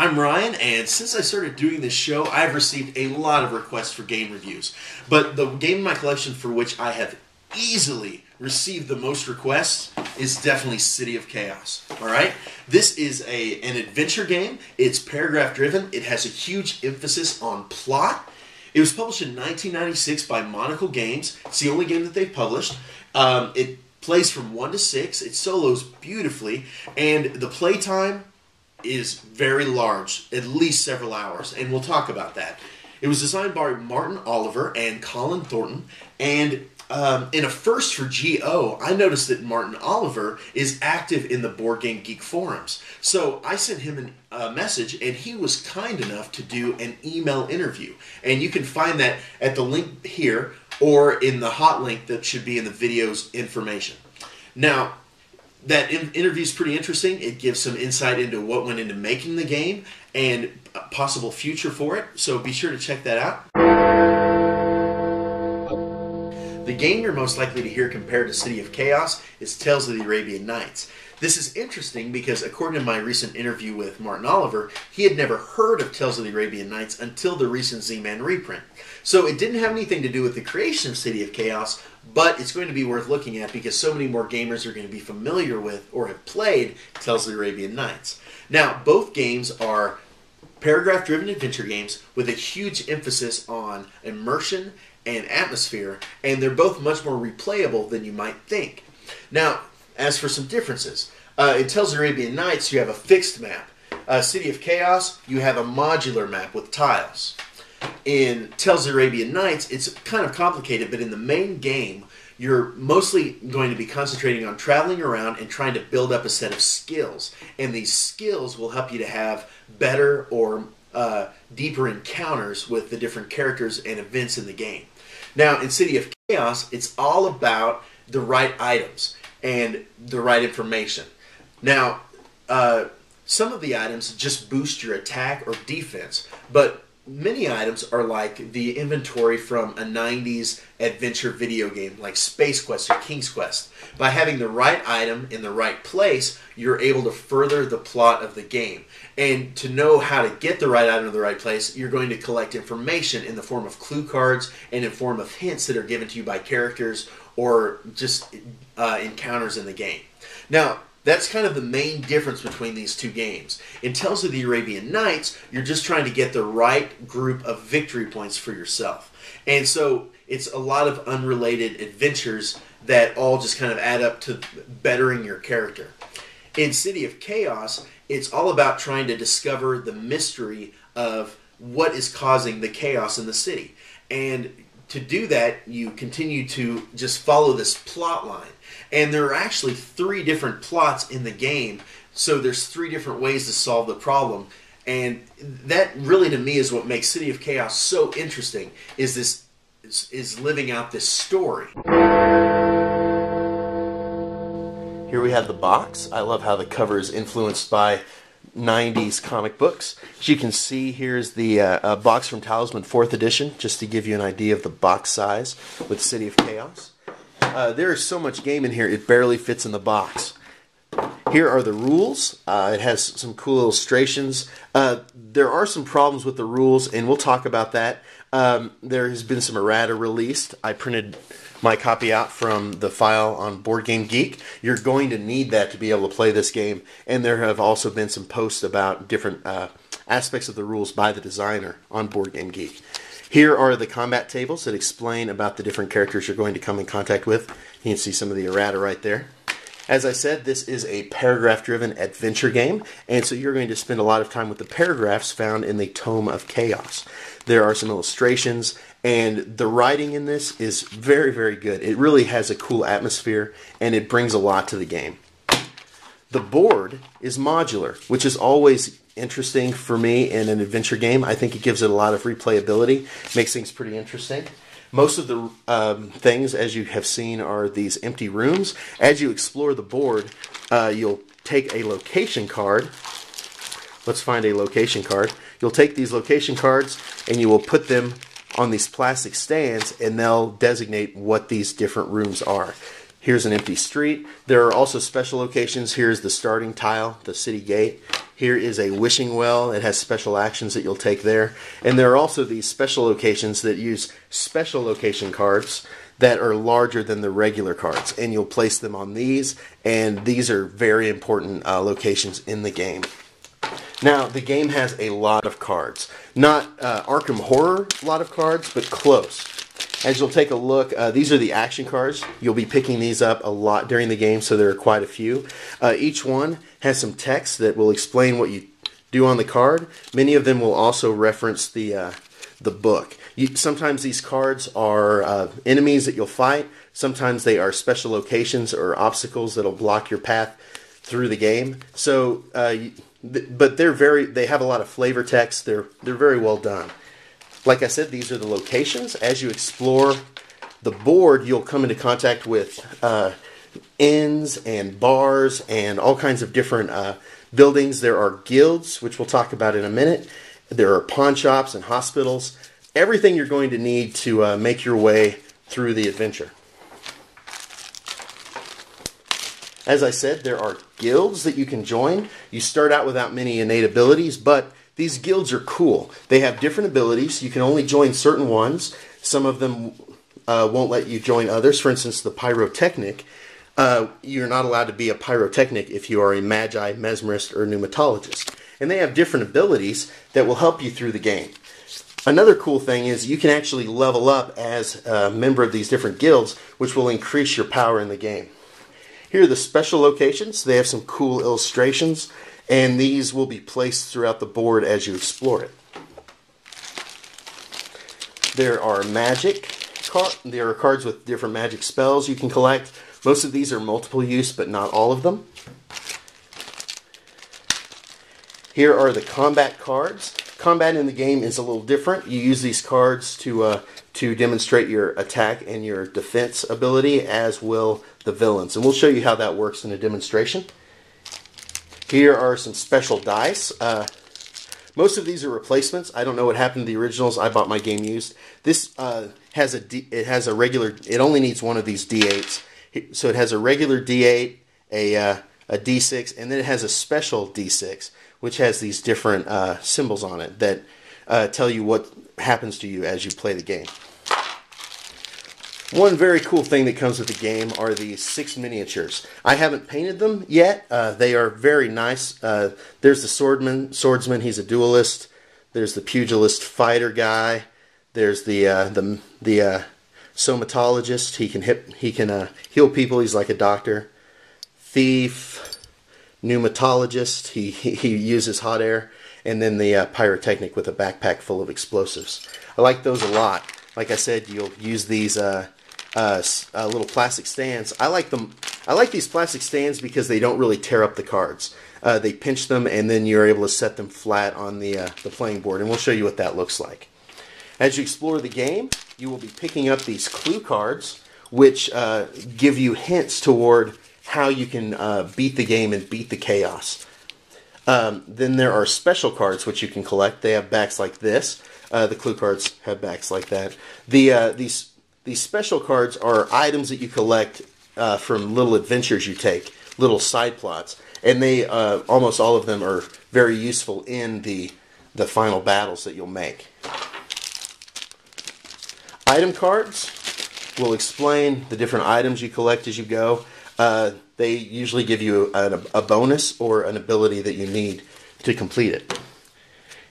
I'm Ryan, and since I started doing this show, I've received a lot of requests for game reviews. But the game in my collection for which I have easily received the most requests is definitely City of Chaos. Alright? This is an adventure game. It's paragraph driven. It has a huge emphasis on plot. It was published in 1996 by Monocle Games. It's the only game that they've published. It plays from 1 to 6. It solos beautifully, and the playtime is very large, at least several hours, and we'll talk about that. It was designed by Martin Oliver and Colin Thornton, and in a first for GO, I noticed that Martin Oliver is active in the Board Game Geek forums. So I sent him a message, and he was kind enough to do an email interview. And you can find that at the link here, or in the hot link that should be in the video's information. Now, that interview is pretty interesting. It gives some insight into what went into making the game and a possible future for it, so be sure to check that out. The game you're most likely to hear compared to City of Chaos is Tales of the Arabian Nights. This is interesting because according to my recent interview with Martin Oliver, he had never heard of Tales of the Arabian Nights until the recent Z-Man reprint. So it didn't have anything to do with the creation of City of Chaos, but it's going to be worth looking at because so many more gamers are going to be familiar with or have played Tales of the Arabian Nights. Now, both games are paragraph-driven adventure games with a huge emphasis on immersion and atmosphere, and they're both much more replayable than you might think. Now, as for some differences, in Tales of the Arabian Nights, you have a fixed map. City of Chaos, you have a modular map with tiles. In Tales of the Arabian Nights, it's kind of complicated, but in the main game, you're mostly going to be concentrating on traveling around and trying to build up a set of skills. And these skills will help you to have better or deeper encounters with the different characters and events in the game. Now, in City of Chaos, it's all about the right items and the right information. Now, some of the items just boost your attack or defense, but many items are like the inventory from a 90s adventure video game like Space Quest or King's Quest. By having the right item in the right place, you're able to further the plot of the game. And to know how to get the right item in the right place, you're going to collect information in the form of clue cards and in form of hints that are given to you by characters or just encounters in the game. Now, that's kind of the main difference between these two games. In Tales of the Arabian Nights, you're just trying to get the right group of victory points for yourself. And so it's a lot of unrelated adventures that all just kind of add up to bettering your character. In City of Chaos, it's all about trying to discover the mystery of what is causing the chaos in the city. And to do that, you continue to just follow this plot line. And there are actually 3 different plots in the game, so there's 3 different ways to solve the problem. And that really, to me, is what makes City of Chaos so interesting, is living out this story. Here we have the box. I love how the cover is influenced by 90s comic books. As you can see, here's the box from Talisman 4th edition, just to give you an idea of the box size with City of Chaos. There is so much game in here, it barely fits in the box. Here are the rules. It has some cool illustrations. There are some problems with the rules, and we'll talk about that. There has been some errata released. I printed my copy out from the file on Board Game Geek. You're going to need that to be able to play this game, and there have also been some posts about different aspects of the rules by the designer on Board Game Geek. Here are the combat tables that explain about the different characters you're going to come in contact with. You can see some of the errata right there. As I said, this is a paragraph-driven adventure game, and so you're going to spend a lot of time with the paragraphs found in the Tome of Chaos. There are some illustrations, and the writing in this is very, very good. It really has a cool atmosphere, and it brings a lot to the game. The board is modular, which is always interesting for me in an adventure game. I think it gives it a lot of replayability, makes things pretty interesting. Most of the things, as you have seen, are these empty rooms. As you explore the board, you'll take a location card. Let's find a location card. You'll take these location cards and you will put them on these plastic stands, and they'll designate what these different rooms are. Here's an empty street. There are also special locations. Here's the starting tile, the city gate. Here is a wishing well. It has special actions that you'll take there. And there are also these special locations that use special location cards that are larger than the regular cards. And you'll place them on these. And these are very important locations in the game. Now, the game has a lot of cards. Not Arkham Horror, a lot of cards, but close. As you'll take a look, these are the action cards. You'll be picking these up a lot during the game, so there are quite a few. Each one has some text that will explain what you do on the card. Many of them will also reference the book. Sometimes these cards are enemies that you'll fight. Sometimes they are special locations or obstacles that'll block your path through the game. So, but they have a lot of flavor text. They're very well done. Like I said, these are the locations. As you explore the board, you'll come into contact with inns and bars and all kinds of different buildings. There are guilds, which we'll talk about in a minute. There are pawn shops and hospitals. Everything you're going to need to make your way through the adventure. As I said, there are guilds that you can join. You start out without many innate abilities, but these guilds are cool. They have different abilities. You can only join certain ones. Some of them won't let you join others. For instance, the pyrotechnic. You're not allowed to be a pyrotechnic if you are a magi, mesmerist, or pneumatologist. And they have different abilities that will help you through the game. Another cool thing is you can actually level up as a member of these different guilds, which will increase your power in the game. Here are the special locations. They have some cool illustrations, and these will be placed throughout the board as you explore it. There are there are cards with different magic spells you can collect. Most of these are multiple use, but not all of them. Here are the combat cards. Combat in the game is a little different. You use these cards to demonstrate your attack and your defense ability, as will the villains. And we'll show you how that works in a demonstration. Here are some special dice. Most of these are replacements. I don't know what happened to the originals. I bought my game used. This it only needs one of these D8s. So it has a regular D8, a D6, and then it has a special D6, which has these different symbols on it that tell you what happens to you as you play the game. One very cool thing that comes with the game are these 6 miniatures. I haven't painted them yet. They are very nice. There's the swordsman. He's a duelist. There's the pugilist fighter guy. There's the somatologist. He can heal people. He's like a doctor. Thief, pneumatologist. He uses hot air. And then the pyrotechnic with a backpack full of explosives. I like those a lot. Like I said, you'll use these little plastic stands. I like them. I like these plastic stands because they don't really tear up the cards. They pinch them, and then you're able to set them flat on the playing board. And we'll show you what that looks like. As you explore the game, you will be picking up these clue cards, which give you hints toward how you can beat the game and beat the chaos. Then there are special cards which you can collect. They have backs like this. The clue cards have backs like that. These special cards are items that you collect from little adventures you take, little side plots, and they almost all of them are very useful in the final battles that you'll make. Item cards will explain the different items you collect as you go. They usually give you a bonus or an ability that you need to complete it.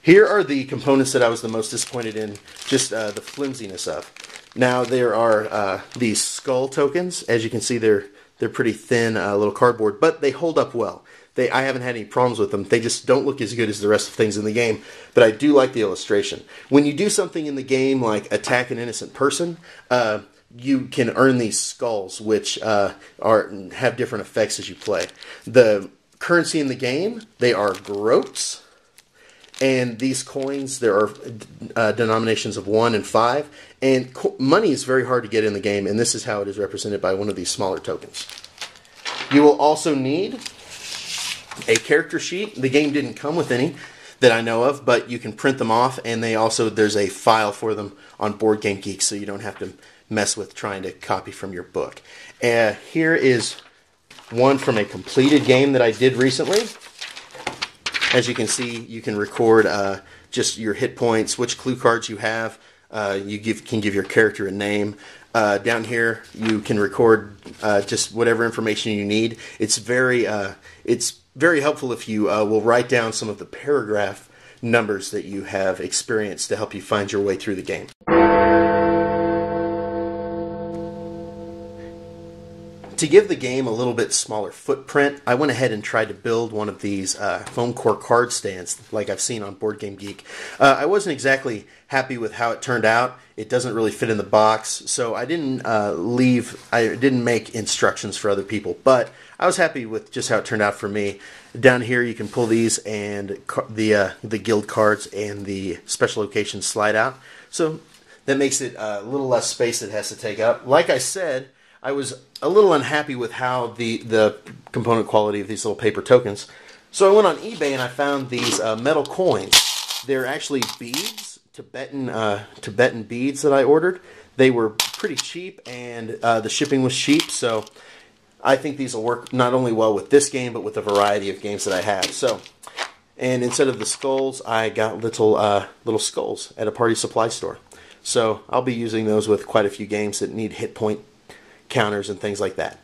Here are the components that I was the most disappointed in, just the flimsiness of. Now there are these skull tokens. As you can see, they're pretty thin little cardboard, but they hold up well. I haven't had any problems with them. They just don't look as good as the rest of things in the game, but I do like the illustration. When you do something in the game like attack an innocent person, you can earn these skulls, which have different effects as you play. The currency in the game, they are groats, and these coins, there are denominations of 1 and 5, and money is very hard to get in the game, and this is how it is represented by one of these smaller tokens. You will also need a character sheet. The game didn't come with any that I know of, but you can print them off, and there's a file for them on Board Game Geek, so you don't have to mess with trying to copy from your book. Here is one from a completed game that I did recently. As you can see, you can record just your hit points, which clue cards you have. You can give your character a name. Down here, you can record just whatever information you need. It's very helpful if you will write down some of the paragraph numbers that you have experienced to help you find your way through the game. To give the game a little bit smaller footprint, I went ahead and tried to build one of these foam core card stands like I've seen on Board Game Geek. I wasn't exactly happy with how it turned out. It doesn't really fit in the box, so I didn't make instructions for other people, but I was happy with just how it turned out for me. Down here you can pull these and the guild cards and the special locations slide out, so that makes it a little less space it has to take up. Like I said, I was a little unhappy with how the component quality of these little paper tokens. So I went on eBay and I found these metal coins. They're actually beads, Tibetan beads that I ordered. They were pretty cheap and the shipping was cheap, so I think these will work not only well with this game but with a variety of games that I have. So, and instead of the skulls, I got little skulls at a party supply store. So I'll be using those with quite a few games that need hit point counters and things like that.